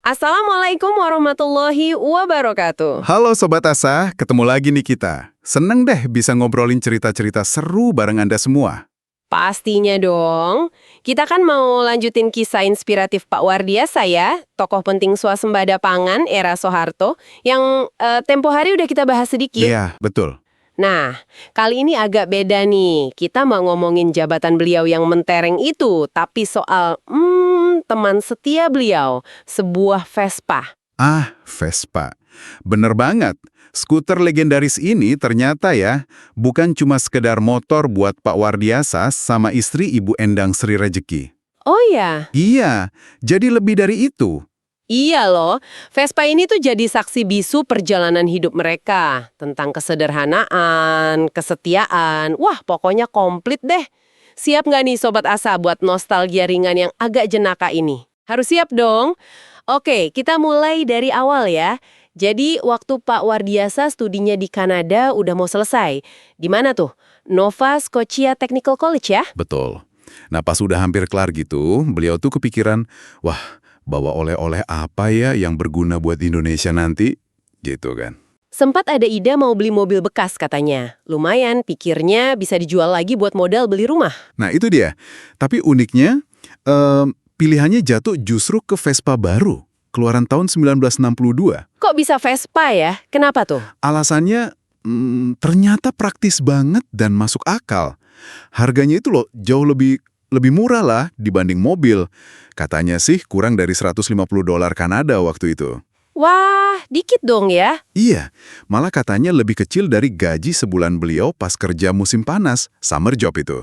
Assalamualaikum warahmatullahi wabarakatuh. Halo Sobat Asa, ketemu lagi nih kita. Seneng deh bisa ngobrolin cerita-cerita seru bareng Anda semua. Pastinya dong. Kita kan mau lanjutin kisah inspiratif Pak Wardiasa ya, tokoh penting swasembada pangan era Soeharto, yang tempo hari udah kita bahas sedikit. Iya, betul. Nah, kali ini agak beda nih. Kita mau ngomongin jabatan beliau yang mentereng itu, tapi soal teman setia beliau, sebuah Vespa. Ah, Vespa. Bener banget. Skuter legendaris ini ternyata ya, bukan cuma sekedar motor buat Pak Wardiasa sama istri Ibu Endang Sri Rejeki. Oh ya? Iya, jadi lebih dari itu. Iya loh, Vespa ini tuh jadi saksi bisu perjalanan hidup mereka. Tentang kesederhanaan, kesetiaan, wah pokoknya komplit deh. Siap nggak nih Sobat Asa buat nostalgia ringan yang agak jenaka ini? Harus siap dong. Oke, kita mulai dari awal ya. Jadi waktu Pak Wardiasa studinya di Kanada udah mau selesai. Di mana tuh? Nova Scotia Technical College ya? Betul. Nah pas udah hampir kelar gitu, beliau tuh kepikiran, wah bawa oleh-oleh apa ya yang berguna buat Indonesia nanti? Gitu kan. Sempat ada ide mau beli mobil bekas katanya. Lumayan, pikirnya bisa dijual lagi buat modal beli rumah. Nah itu dia. Tapi uniknya, pilihannya jatuh justru ke Vespa baru, keluaran tahun 1962. Kok bisa Vespa ya? Kenapa tuh? Alasannya ternyata praktis banget dan masuk akal. Harganya itu loh jauh lebih murah lah dibanding mobil. Katanya sih kurang dari $150 Kanada waktu itu. Wah, dikit dong ya. Iya, malah katanya lebih kecil dari gaji sebulan beliau pas kerja musim panas, summer job itu.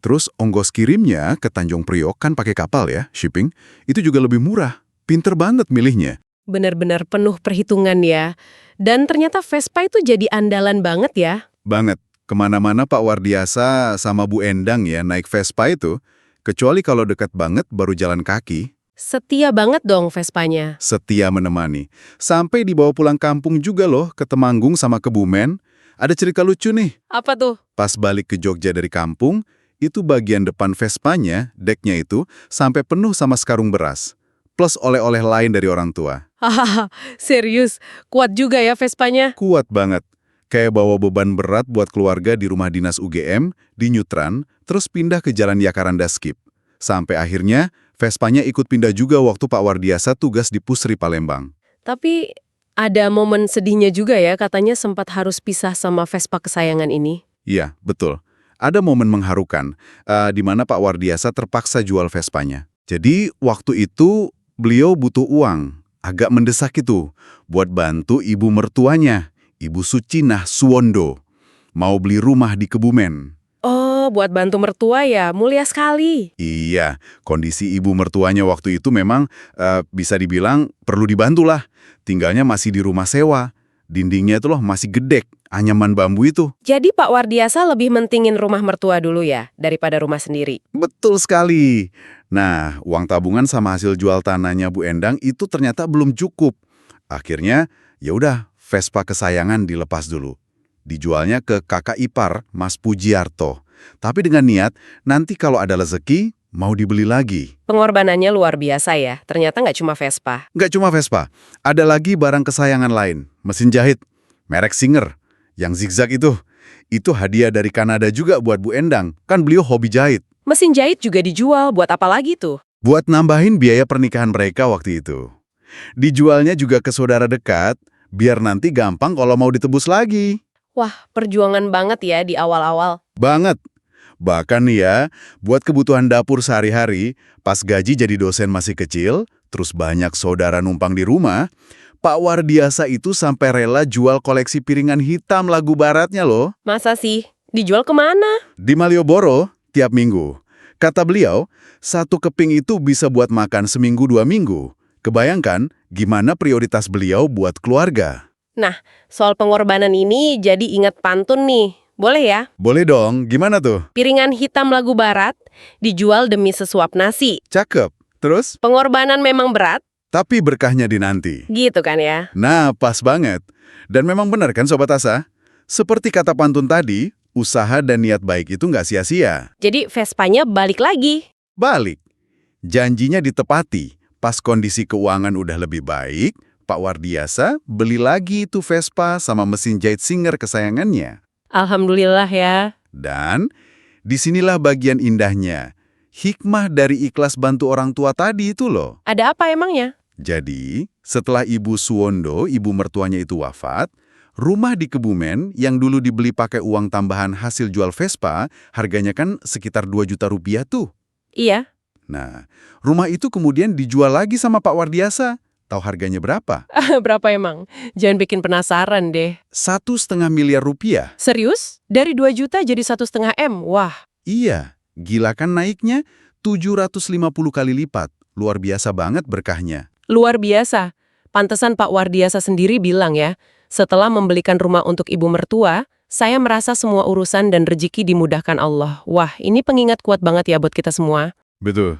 Terus ongkos kirimnya ke Tanjung Priok kan pakai kapal ya, shipping, itu juga lebih murah. Pinter banget milihnya. Benar-benar penuh perhitungan ya. Dan ternyata Vespa itu jadi andalan banget ya. Banget. Kemana-mana Pak Wardiasa sama Bu Endang ya naik Vespa itu, kecuali kalau dekat banget baru jalan kaki. Setia banget dong Vespanya. Setia menemani. Sampai dibawa pulang kampung juga loh ke Temanggung sama Kebumen. Ada cerita lucu nih. Apa tuh? Pas balik ke Jogja dari kampung, itu bagian depan Vespanya, deknya itu, sampai penuh sama sekarung beras. Plus oleh-oleh lain dari orang tua. Hahaha, serius? Kuat juga ya Vespanya? Kuat banget. Kayak bawa beban berat buat keluarga di rumah dinas UGM, di Nyutran, terus pindah ke Jalan Yakaranda Skip. Sampai akhirnya, Vespanya ikut pindah juga waktu Pak Wardiasa tugas di Pusri Palembang. Tapi ada momen sedihnya juga ya, katanya sempat harus pisah sama Vespa kesayangan ini. Iya, betul. Ada momen mengharukan, di mana Pak Wardiasa terpaksa jual Vespanya. Jadi, waktu itu beliau butuh uang, agak mendesak itu, buat bantu ibu mertuanya, Ibu Sucinah Suwondo, mau beli rumah di Kebumen. Oh, buat bantu mertua ya, mulia sekali. Iya, kondisi ibu mertuanya waktu itu memang bisa dibilang perlu dibantu lah. Tinggalnya masih di rumah sewa. Dindingnya itu loh masih gedek, anyaman bambu itu. Jadi Pak Wardiasa lebih mentingin rumah mertua dulu ya, daripada rumah sendiri. Betul sekali. Nah, uang tabungan sama hasil jual tanahnya Bu Endang itu ternyata belum cukup. Akhirnya, ya udah, Vespa kesayangan dilepas dulu. Dijualnya ke kakak ipar, Mas Pujiarto. Tapi dengan niat, nanti kalau ada rezeki, mau dibeli lagi. Pengorbanannya luar biasa ya, ternyata nggak cuma Vespa. Nggak cuma Vespa, ada lagi barang kesayangan lain. Mesin jahit, merek Singer, yang zigzag itu. Itu hadiah dari Kanada juga buat Bu Endang, kan beliau hobi jahit. Mesin jahit juga dijual, buat apa lagi tuh? Buat nambahin biaya pernikahan mereka waktu itu. Dijualnya juga ke saudara dekat, biar nanti gampang kalau mau ditebus lagi. Wah, perjuangan banget ya di awal-awal. Banget. Bahkan nih ya, buat kebutuhan dapur sehari-hari, pas gaji jadi dosen masih kecil, terus banyak saudara numpang di rumah, Pak Wardiasa itu sampai rela jual koleksi piringan hitam lagu baratnya loh. Masa sih? Dijual kemana? Di Malioboro, tiap minggu. Kata beliau, satu keping itu bisa buat makan seminggu 2 minggu. Kebayangkan gimana prioritas beliau buat keluarga. Nah, soal pengorbanan ini jadi ingat pantun nih. Boleh ya? Boleh dong, gimana tuh? Piringan hitam lagu barat dijual demi sesuap nasi. Cakep. Terus? Pengorbanan memang berat, Tapi berkahnya dinanti. gitu kan ya? Nah, pas banget. Dan memang benar kan Sobat Asa? Seperti kata pantun tadi, usaha dan niat baik itu nggak sia-sia. Jadi Vespanya balik lagi. Balik. Janjinya ditepati. pas kondisi keuangan udah lebih baik, Pak Wardiasa beli lagi itu Vespa sama mesin jahit Singer kesayangannya. Alhamdulillah ya. Dan disinilah bagian indahnya. Hikmah dari ikhlas bantu orang tua tadi itu loh. Ada apa emangnya? Jadi, setelah Ibu Suwondo, ibu mertuanya itu wafat, rumah di Kebumen yang dulu dibeli pakai uang tambahan hasil jual Vespa, harganya kan sekitar 2 juta rupiah tuh. Iya. Nah, rumah itu kemudian dijual lagi sama Pak Wardiasa. Tahu harganya berapa? Berapa emang? Jangan bikin penasaran deh. 1,5 miliar rupiah. Serius? Dari 2 juta jadi 1,5 M? Wah, Iya, gila kan naiknya? 750 kali lipat. Luar biasa banget berkahnya. luar biasa. Pantesan Pak Wardiasa sendiri bilang ya, setelah membelikan rumah untuk ibu mertua, saya merasa semua urusan dan rezeki dimudahkan Allah. Wah, ini pengingat kuat banget ya buat kita semua. Betul.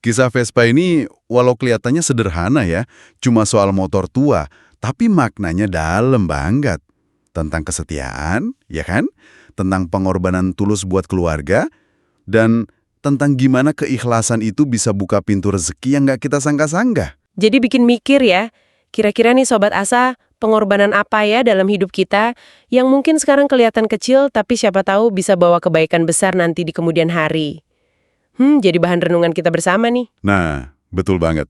Kisah Vespa ini walau kelihatannya sederhana ya, cuma soal motor tua, tapi maknanya dalam banget. Tentang kesetiaan, ya kan? Tentang pengorbanan tulus buat keluarga, dan tentang gimana keikhlasan itu bisa buka pintu rezeki yang nggak kita sangka-sangka. Jadi bikin mikir ya, kira-kira nih Sobat Asa, pengorbanan apa ya dalam hidup kita yang mungkin sekarang kelihatan kecil tapi siapa tahu bisa bawa kebaikan besar nanti di kemudian hari. Jadi bahan renungan kita bersama nih. Nah, betul banget.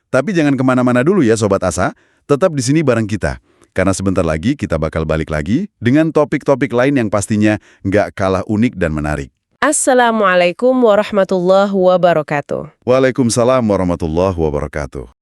Tapi jangan kemana-mana dulu ya Sobat Asa, tetap di sini bareng kita. Karena sebentar lagi kita bakal balik lagi dengan topik-topik lain yang pastinya nggak kalah unik dan menarik. Assalamualaikum warahmatullahi wabarakatuh. Waalaikumsalam warahmatullahi wabarakatuh.